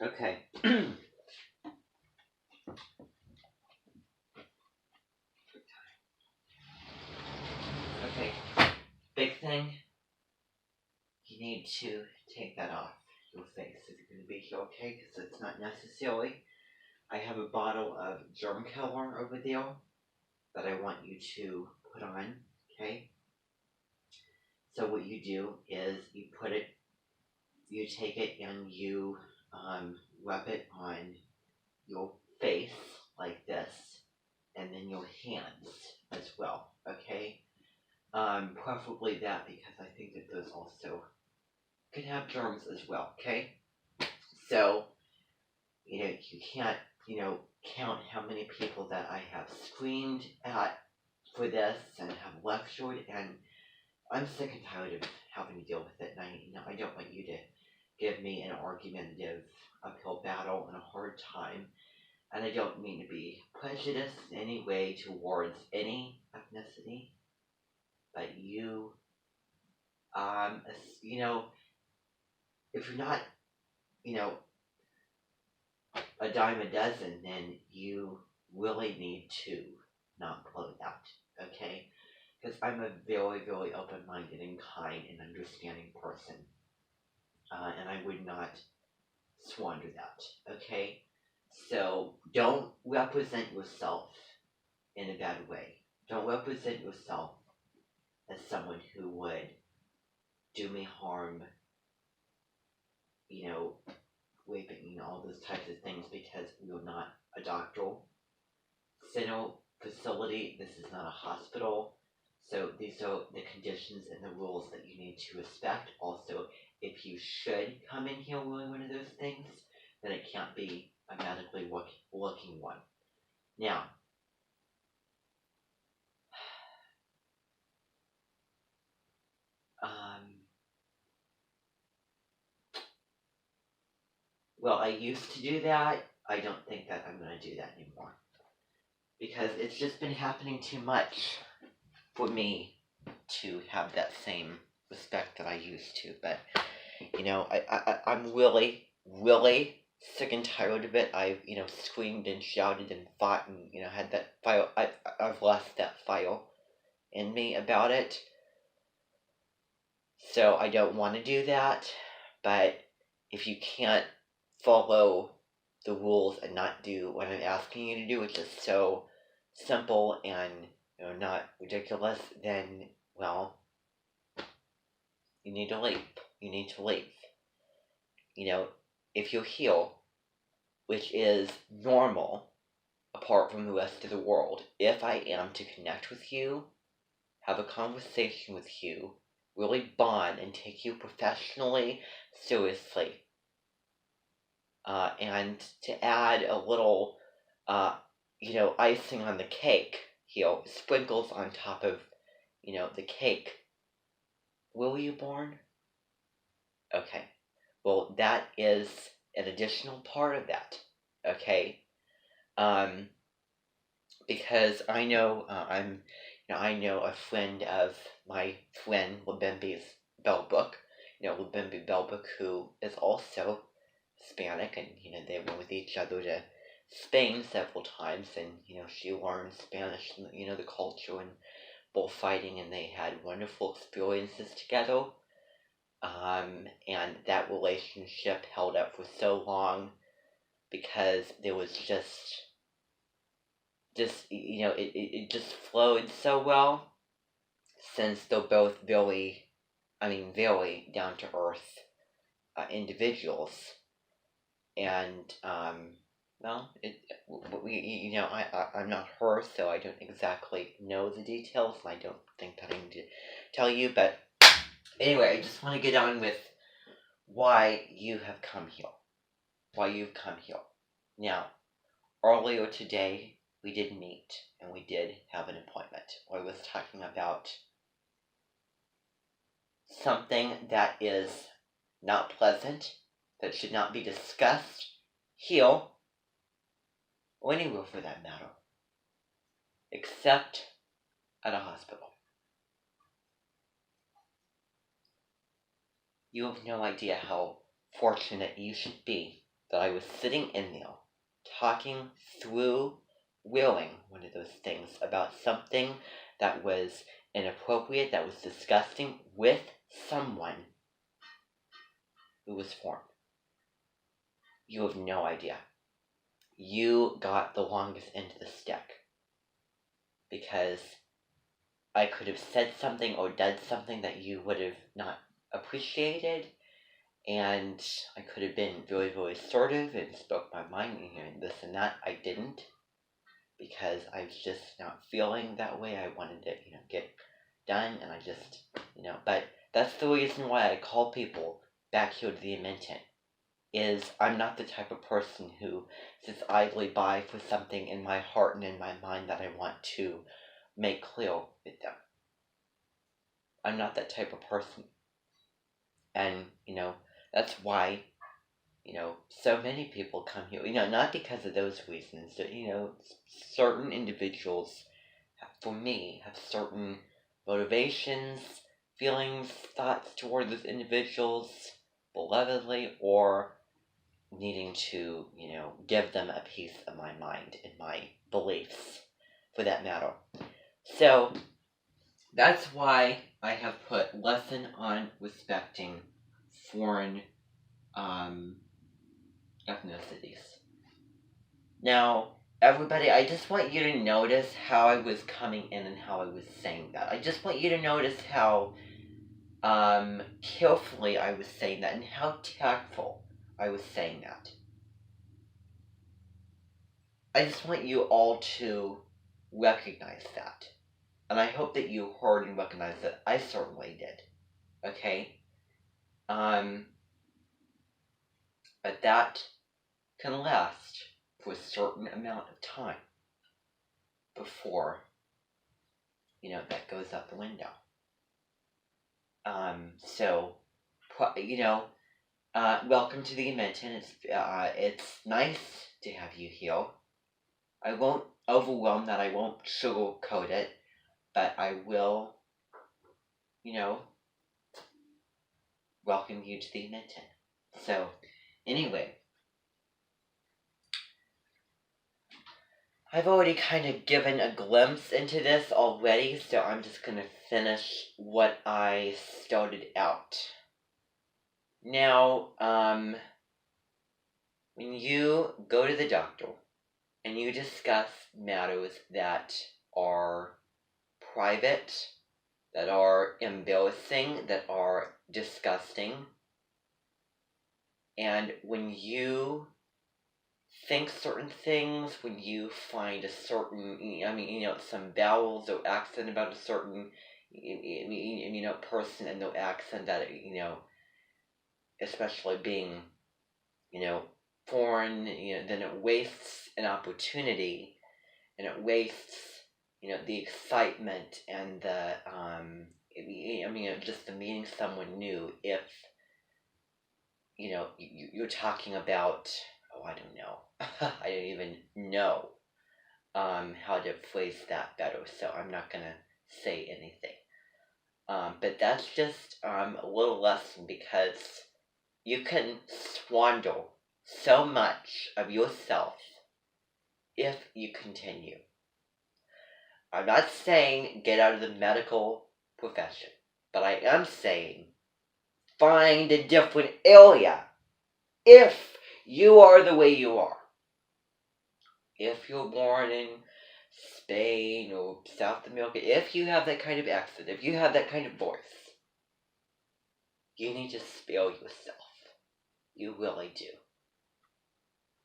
Okay. Okay. Big thing, you need to take that off your face. Is it going to be okay? Because it's not necessary. I have a bottle of germ killer over there that I want you to put on. Okay. So what you do is you take it and you rub it on your face like this, and then your hands as well. Okay. Preferably that because I think that those also can have germs as well. Okay. So you can't count how many people that I have screamed at for this and have lectured, and I'm sick and tired of having to deal with it. And I don't want you to give me an argumentative uphill battle and a hard time. And I don't mean to be prejudiced in any way towards any ethnicity, but you know, if you're not, you know, a dime a dozen, then you really need to not blow that, okay? Because I'm a very, very open-minded and kind and understanding person, and I would not squander that, okay? So don't represent yourself in a bad way. Don't represent yourself as someone who would do me harm, you know, raping, all those types of things, because you're not a doctor. Center facility, this is not a hospital. So these are the conditions and the rules that you need to respect. Also, if you should come in here wearing one of those things, then it can't be a medically working one. Now, well, I used to do that. I don't think that I'm going to do that anymore. Because it's just been happening too much for me to have that same respect that I used to. But, I'm really, really sick and tired of it. I've, screamed and shouted and fought and, had that fire. I've lost that fire in me about it. So I don't want to do that. But if you can't follow the rules and not do what I'm asking you to do, which is so simple and not ridiculous, then, well, you need to leave. You need to leave. If you're here, which is normal, apart from the rest of the world, if I am to connect with you, have a conversation with you, really bond and take you professionally, seriously, and to add a little, icing on the cake, sprinkles on top of, the cake. Where were you born? Okay. Well, that is an additional part of that. Okay. Because I know I know a friend of my friend Labembe's Bellbook, Labembe Bellbook, who is also Hispanic, and they went with each other to Spain several times, and she learned Spanish, the culture and bullfighting, and they had wonderful experiences together. And that relationship held up for so long because there was just it just flowed so well, since they're both very down to earth individuals. And well, I'm not her, so I don't exactly know the details, and I don't think that I need to tell you. But anyway, I just want to get on with why you have come here. Why you've come here. Now, earlier today, we did meet, and we did have an appointment. I was talking about something that is not pleasant, that should not be discussed here, or anywhere for that matter, except at a hospital. You have no idea how fortunate you should be that I was sitting in there talking through willing one of those things about something that was inappropriate, that was disgusting, with someone who was foreign. You have no idea. You got the longest end of the stick. Because I could have said something or done something that you would have not appreciated, and I could have been very, very assertive and spoke my mind and this and that. I didn't, because I was just not feeling that way. I wanted to, get done, and I just, but that's the reason why I call people back here to the Edmonton, is I'm not the type of person who sits idly by for something in my heart and in my mind that I want to make clear with them. I'm not that type of person. And, that's why, so many people come here, not because of those reasons, but, certain individuals, for me, have certain motivations, feelings, thoughts toward those individuals, belovedly, or needing to, give them a piece of my mind and my beliefs, for that matter. So, that's why I have put lesson on respecting foreign ethnicities. Now, everybody, I just want you to notice how I was coming in and how I was saying that. I just want you to notice how carefully I was saying that and how tactful I was saying that. I just want you all to recognize that. And I hope that you heard and recognized that. I certainly did. Okay? But that can last for a certain amount of time before, that goes out the window. Welcome to the Edmonton. It's nice to have you here. I won't overwhelm that. I won't sugarcoat it, but I will, welcome you to the Edmonton. So, anyway, I've already kind of given a glimpse into this already, so I'm just going to finish what I started out. Now, when you go to the doctor and you discuss matters that are private, that are embarrassing, that are disgusting, and when you think certain things, when you find a certain, some vowels or accent about a certain, person and their accent that, especially being, foreign, then it wastes an opportunity, and it wastes, the excitement and the, just the meeting someone new if, you're talking about, I don't know. I don't even know how to phrase that better, so I'm not going to say anything. But that's just a little lesson, because you can squander so much of yourself if you continue. I'm not saying get out of the medical profession, but I am saying find a different area if you are the way you are. If you're born in Spain or South America, if you have that kind of accent, if you have that kind of voice, you need to spare yourself. You really do.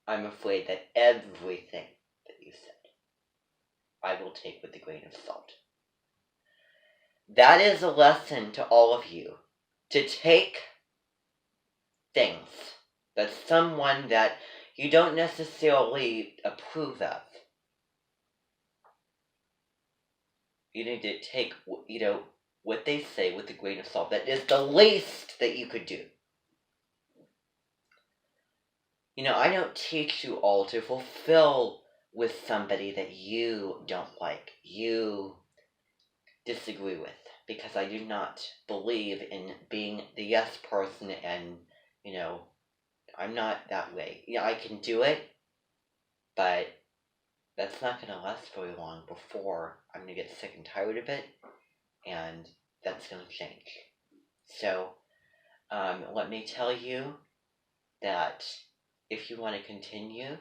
I'm afraid that everything that you said, I will take with a grain of salt. That is a lesson to all of you, to take things that someone that you don't necessarily approve of, you need to take, what they say with a grain of salt. That is the least that you could do. I don't teach you all to fulfill with somebody that you don't like, you disagree with, because I do not believe in being the yes person and, I'm not that way. Yeah, I can do it, but that's not going to last very long before I'm going to get sick and tired of it, and that's going to change. So, let me tell you that if you want to continue,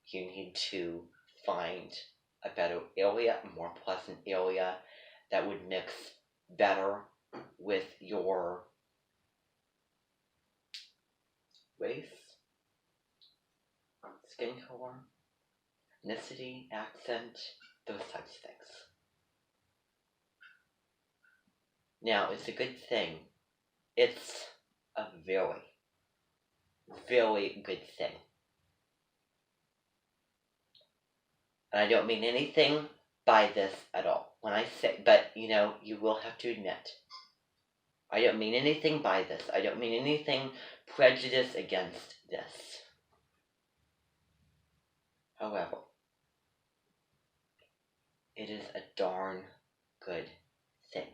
you need to find a better area, a more pleasant area that would mix better with your race, skin color, ethnicity, accent, those types of things. Now, it's a good thing. It's a very, very good thing. And I don't mean anything by this at all. When I say, but you will have to admit, I don't mean anything by this. I don't mean anything prejudice against this. However, it is a darn good thing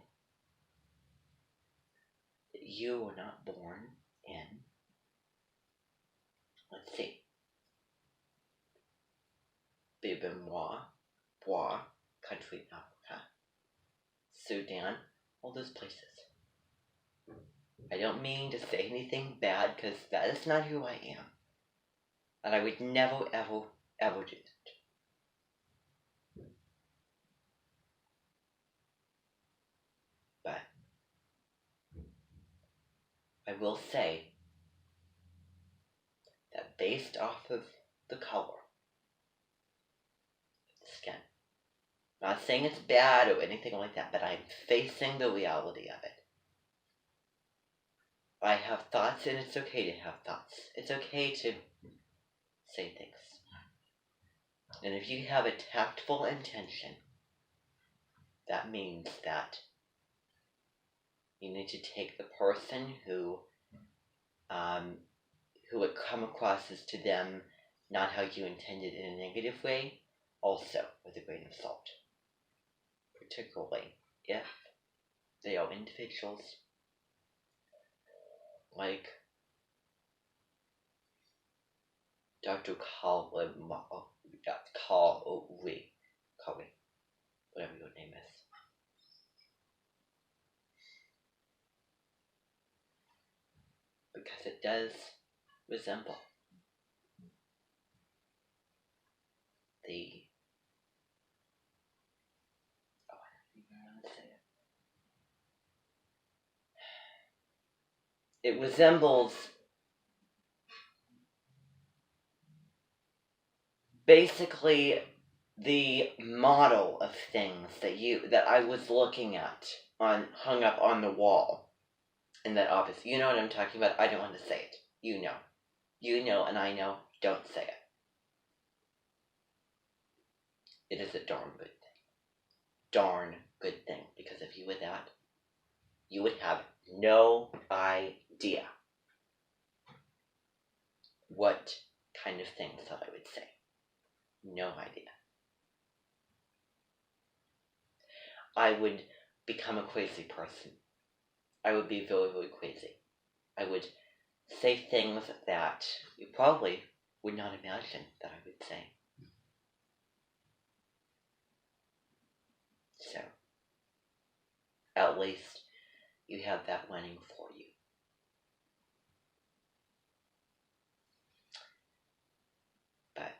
that you were not born in, let's see, Bibimwa, Bois, country in Africa, Sudan, all those places. I don't mean to say anything bad, because that is not who I am. And I would never, ever, ever do that. But I will say that based off of the color of the skin, I'm not saying it's bad or anything like that, but I'm facing the reality of it. I have thoughts, and it's okay to have thoughts. It's okay to say things. And if you have a tactful intention, that means that you need to take the person who it come across as to them not how you intended in a negative way, also with a grain of salt. Particularly if they are individuals like Dr. Carly, whatever your name is. Because it does resemble the it resembles basically the model of things that I was looking at hung up on the wall in that office. You know what I'm talking about? I don't want to say it. You know. You know, and I know. Don't say it. It is a darn good thing. Darn good thing. Because if you were that, you would have no idea what kind of things that I would say. No idea. I would become a crazy person. I would be very, very crazy. I would say things that you probably would not imagine that I would say. So, at least you have that running for you. But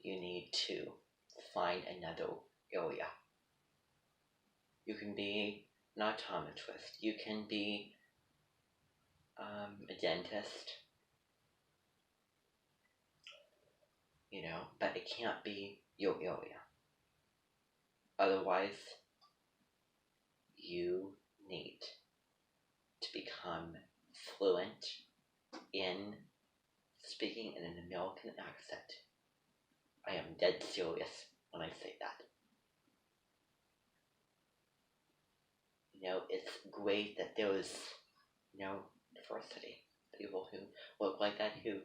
you need to find another area. You can be an optometrist. You can be a dentist. But it can't be your area. Otherwise, you need to become fluent in speaking in an American accent. I am dead serious when I say that. It's great that there is, diversity. People who look like that, who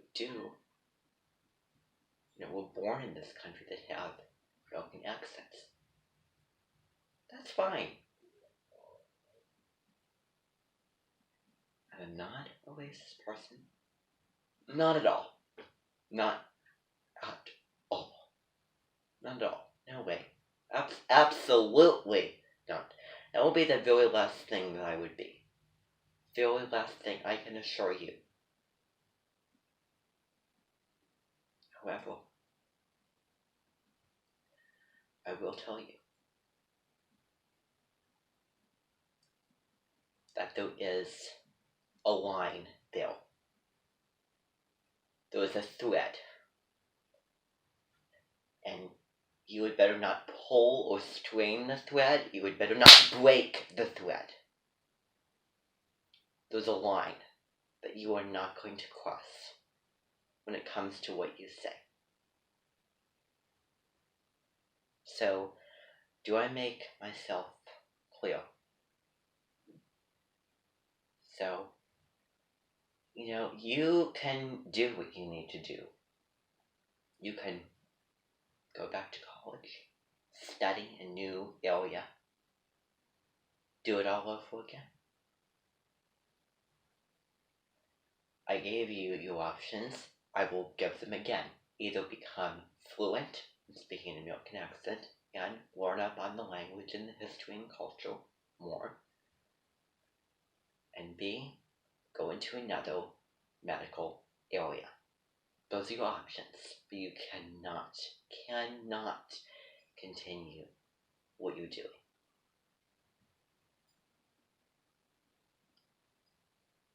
were born in this country that have American accents. That's fine. I'm not a racist person. Not at all. Not at all. Not at all. No way. Absolutely not. That will be the very last thing that I would be. Very last thing, I can assure you. However, I will tell you that there is a line there. There is a thread. And you would better not pull or strain the thread. You would better not break the thread. There's a line that you are not going to cross when it comes to what you say. So, do I make myself clear? So, you can do what you need to do. You can go back to college, study a new area, do it all over again. I gave you your options. I will give them again. Either become fluent in speaking an American accent and learn up on the language and the history and culture more. And B, go into another medical area. Those are your options. But you cannot continue what you're doing.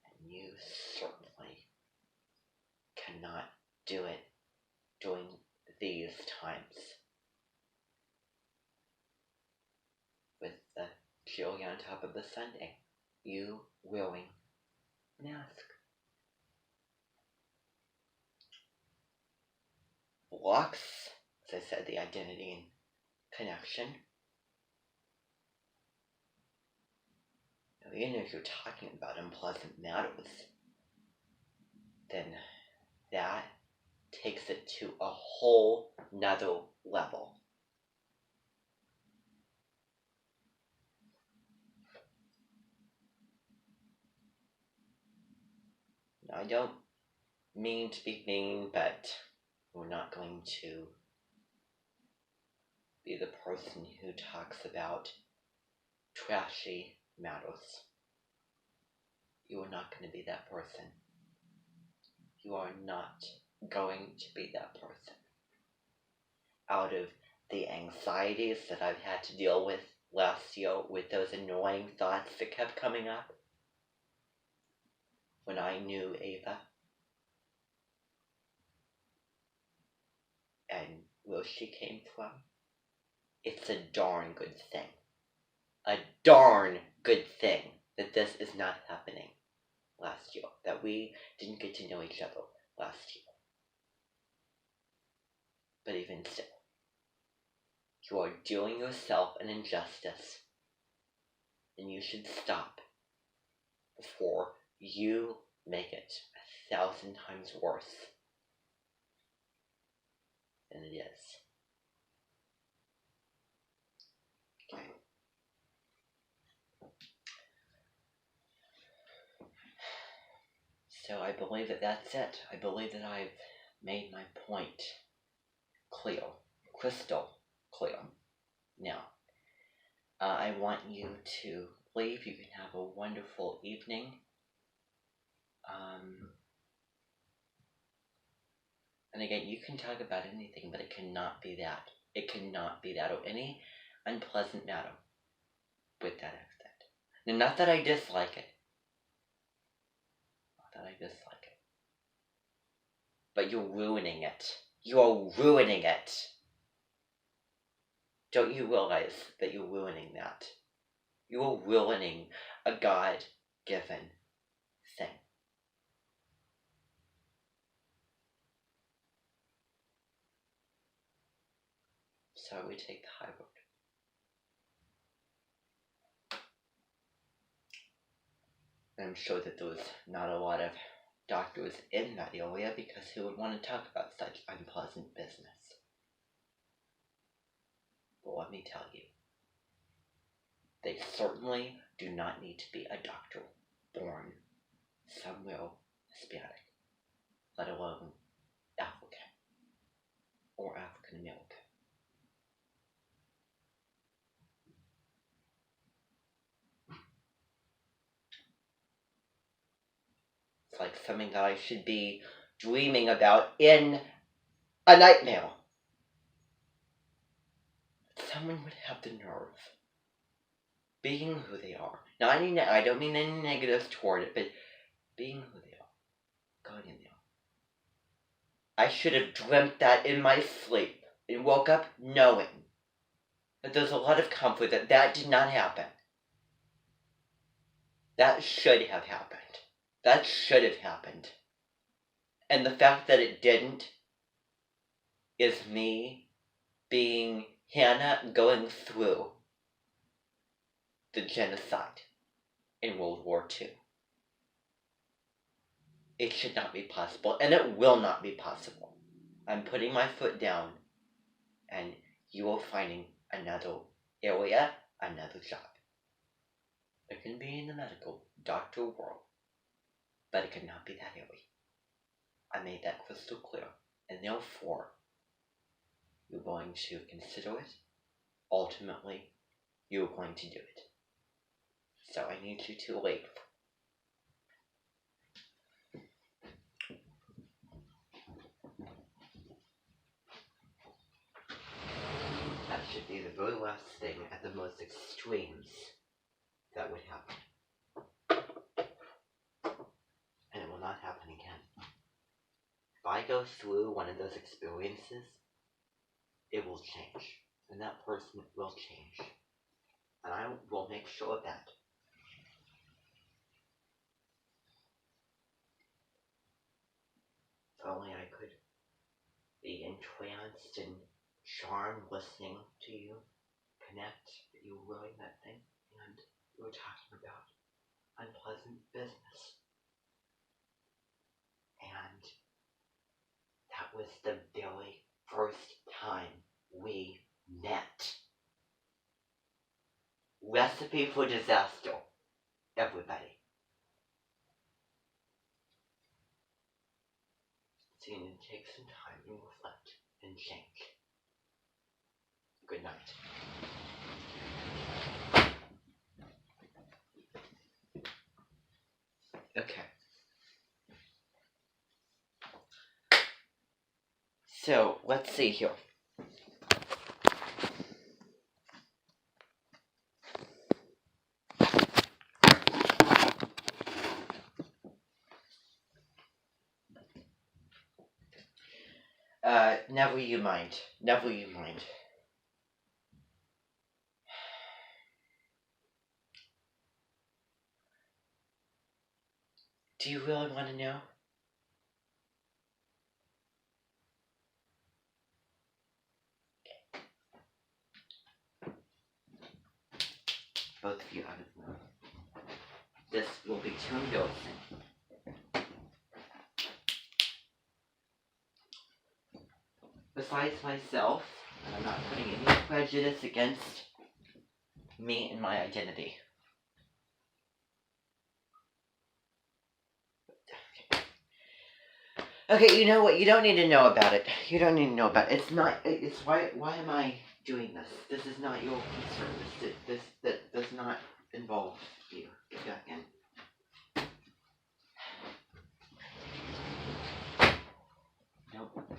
And you certainly cannot do it during these times. With the cherry on top of the sundae, you wearing a mask. Blocks, as I said, the identity and connection. Now, even if you're talking about unpleasant matters, then that takes it to a whole nother level. Now, I don't mean to be mean, but we're not going to be the person who talks about trashy matters. You are not going to be that person. You are not going to be that person. Out of the anxieties that I've had to deal with last year with those annoying thoughts that kept coming up, when I knew Ava and where she came from, it's a darn good thing. A darn good thing that this is not happening last year, that we didn't get to know each other last year. But even still, you are doing yourself an injustice, and you should stop before you make it 1,000 times worse than it is. Okay. So I believe that that's it. I believe that I've made my point clear, crystal clear. Now, I want you to leave. You can have a wonderful evening. And again, you can talk about anything, but it cannot be that. It cannot be that, or any unpleasant matter with that accent. Now, not that I dislike it. Not that I dislike it. But you're ruining it. You're ruining it. Don't you realize that you're ruining that? You're ruining a God-given thing. So we take the high road. And I'm sure that there's not a lot of doctors in that area because who would want to talk about such unpleasant business? But let me tell you, they certainly do not need to be a doctor born some will Hispanic, let alone African or African American. It's like something that I should be dreaming about in a nightmare. Someone would have the nerve, being who they are. Now, I don't mean any negatives toward it, but being who they are, going in there. I should have dreamt that in my sleep and woke up knowing that there's a lot of comfort that that did not happen. That should have happened. That should have happened. And the fact that it didn't is me being Hannah going through the genocide in World War II. It should not be possible, and it will not be possible. I'm putting my foot down, and you are finding another area, another job. It can be in the medical doctor world, but it cannot be that area. I made that crystal clear, and therefore, you're going to consider it. Ultimately, you're going to do it. So I need you to leave. That should be the very last thing at the most extremes that would happen. And it will not happen again. If I go through one of those experiences, it will change. And that person will change. And I will make sure of that. If only I could be entranced and charmed listening to you, connect that you were really that thing, and you were talking about unpleasant business. And that was the very first time we met. Recipe for disaster, everybody. So you need to take some time and reflect and change. Good night. Okay. So, let's see here. Never you mind. Never you mind. Do you really want to know? Both of you out of the room. This will be too embarrassing. Besides myself, I'm not putting any prejudice against me and my identity. Okay, you know what? You don't need to know about it. You don't need to know about it. It's why am I doing this? This is not your concern. That does not involve you. Get back in.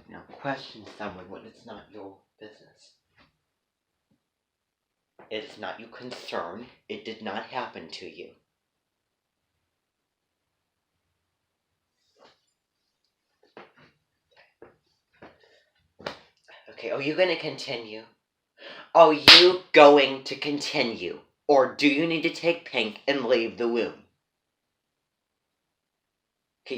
No, question someone when it's not your business. It is not your concern. It did not happen to you. Okay, are you going to continue? Are you going to continue? Or do you need to take Pink and leave the room? Okay,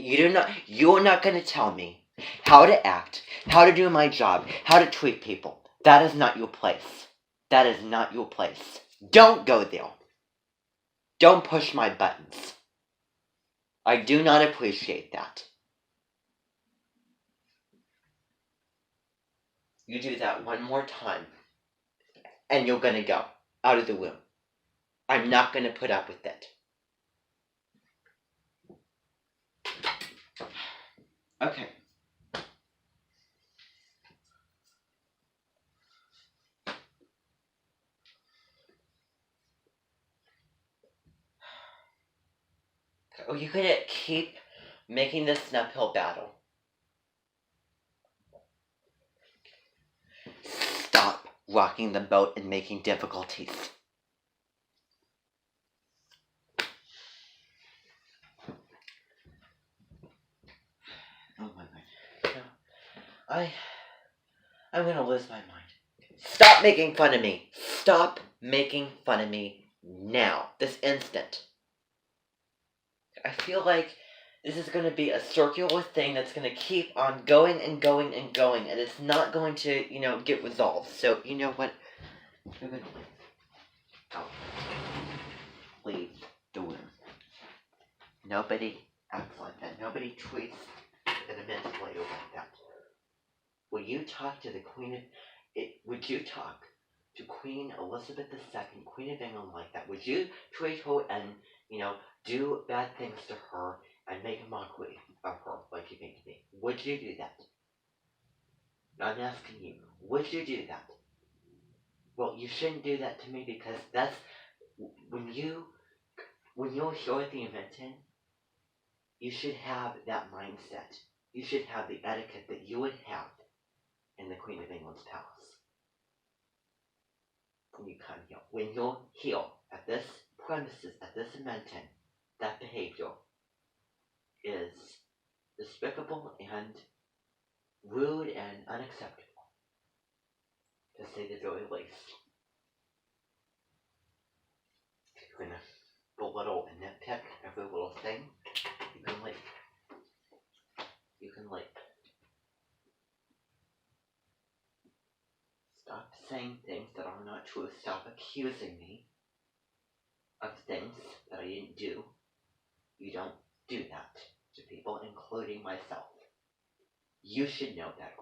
you're not going to tell me how to act, how to do my job, how to treat people. That is not your place. That is not your place. Don't go there. Don't push my buttons. I do not appreciate that. You do that one more time, and you're gonna go out of the room. I'm not gonna put up with it. Okay. Oh, you're gonna keep making this an uphill battle. Stop rocking the boat and making difficulties. Oh my god. No, I'm gonna lose my mind. Stop making fun of me. Stop making fun of me now. This instant. I feel like this is going to be a circular thing that's going to keep on going and going and going, and it's not going to, get resolved. So, you know what? You're going to leave. Out. Leave the room. Nobody acts like that. Nobody treats an immense lady like that. Will you talk to the Queen of... would you talk to Queen Elizabeth II, Queen of England like that? Would you treat her and, do bad things to her and make a mockery of her like you make me? Would you do that? I'm asking you, would you do that? Well, you shouldn't do that to me because that's when you're here at the invention, you should have that mindset. You should have the etiquette that you would have in the Queen of England's palace. When you come here, when you're here at this premises, at this invention, that behavior is despicable and rude and unacceptable, to say the very least. If you're gonna belittle and nitpick every little thing, you can leave. You can leave. Stop saying things that are not true. Stop accusing me of things that I didn't do. You don't do that to people, including myself. You should know better.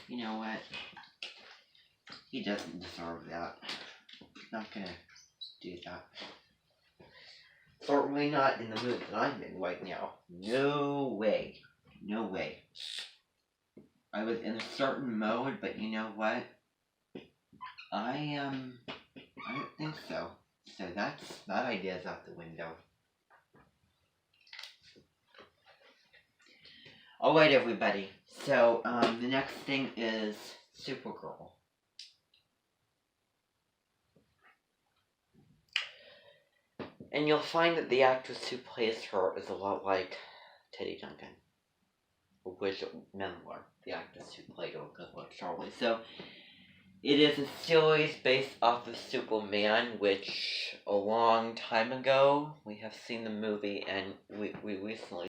You know what? He doesn't deserve that. Not gonna do that. Certainly not in the mood that I'm in right now. No way. No way. I was in a certain mode, but you know what? I don't think so. So that idea's out the window. Alright, everybody. So, the next thing is Supergirl. And you'll find that the actress who plays her is a lot like Teddy Duncan. Which Memler, the actress who played her, Good Luck Charlie. So, it is a series based off of Superman, which a long time ago, we have seen the movie, and we recently